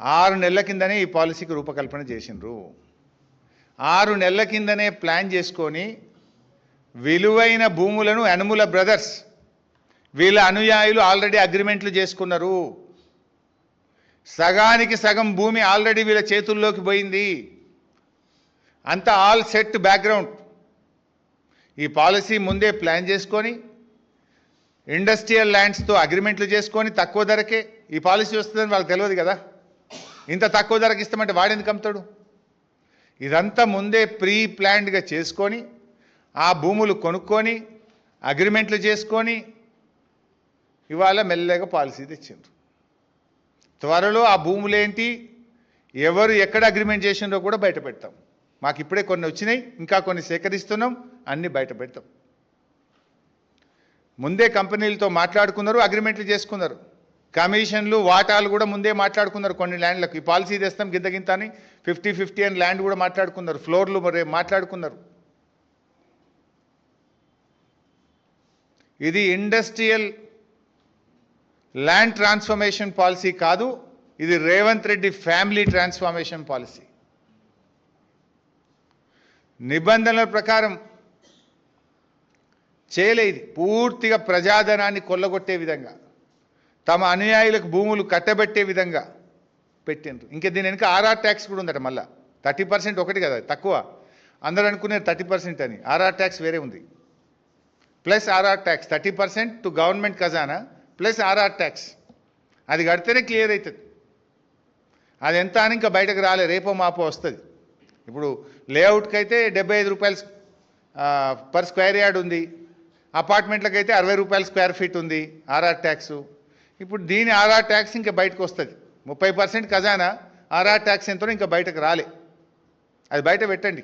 6 నెలల కిందనే ఈ పాలసీకి రూపకల్పన చేసిండ్రు. 6 నెలల కిందనే ప్లాన్ చేసుకొని విలువైన భూములను యనమల బ్రదర్స్ వీళ్ళ అనుయాయులు ఆల్రెడీ అగ్రిమెంట్లు చేసుకున్నారు. సగానికి సగం భూమి ఆల్రెడీ వీళ్ళ చేతుల్లోకి పోయింది. అంతా ఆల్ సెట్ బ్యాక్గ్రౌండ్. ఈ పాలసీ ముందే ప్లాన్ చేసుకొని ఇండస్ట్రియల్ ల్యాండ్స్తో అగ్రిమెంట్లు చేసుకొని తక్కువ ధరకే ఈ పాలసీ వస్తుందని వాళ్ళకి తెలియదు కదా. ఇంత తక్కువ ధరకు ఇస్తామంటే వాడెందుకు అమ్ముతాడు? ఇదంతా ముందే ప్రీ ప్లాన్డ్గా చేసుకొని ఆ భూములు కొనుక్కొని అగ్రిమెంట్లు చేసుకొని ఇవాళ మెల్లగా పాలసీ తెచ్చిండ్రు. త్వరలో ఆ భూములేంటి, ఎవరు ఎక్కడ అగ్రిమెంట్ చేసిండ్రో కూడా బయట పెడతాం. మాకు ఇప్పుడే కొన్ని వచ్చినాయి, ఇంకా కొన్ని సేకరిస్తున్నాం, అన్నీ బయట పెడతాం. ముందే కంపెనీలతో మాట్లాడుకున్నారు, అగ్రిమెంట్లు చేసుకున్నారు. కమిషన్లు వాటాలు కూడా ముందే మాట్లాడుకున్నారు. కొన్ని ల్యాండ్లకు ఈ పాలసీ తెస్తాం గింత అని 50-50 అని ల్యాండ్ కూడా మాట్లాడుకున్నారు. ఫ్లోర్లు మరి మాట్లాడుకున్నారు. ఇది ఇండస్ట్రియల్ ల్యాండ్ ట్రాన్స్ఫర్మేషన్ పాలసీ కాదు, ఇది Revanth Reddy family transformation policy. నిబంధనల ప్రకారం చేయలేదు. పూర్తిగా ప్రజాధనాన్ని కొల్లగొట్టే విధంగా, తమ అనుయాయులకు భూములు కట్టబెట్టే విధంగా పెట్టిండ్రు. ఇంకా దీని వెనుక ఆర్ఆర్ ట్యాక్స్ కూడా ఉందట. మళ్ళా 30% ఒకటి కదా తక్కువ. అందరూ అనుకునేది 30% అని. ఆర్ఆర్ ట్యాక్స్ వేరే ఉంది. Plus RR tax 30% to government ఖజానా ప్లస్ ఆర్ఆర్ ట్యాక్స్. అది కడితేనే క్లియర్ అవుతుంది. అది ఎంత అని ఇంకా బయటకు రాలే, రేపో మాపో వస్తుంది. ఇప్పుడు లేఅవుట్కి అయితే 75 రూపాయలు పర్ స్క్వేర్ యార్డ్ ఉంది. అపార్ట్మెంట్లకు అయితే 60 రూపాయలు స్క్వేర్ ఫీట్ ఉంది ఆర్ఆర్ ట్యాక్స్. ఇప్పుడు దీని ఆర్ఆర్ ట్యాక్స్ ఇంకా బయటకు వస్తుంది. 30% ఖజానా, ఆర్ఆర్ ట్యాక్స్ ఎంతో ఇంకా బయటకు రాలే. అది బయట పెట్టండి.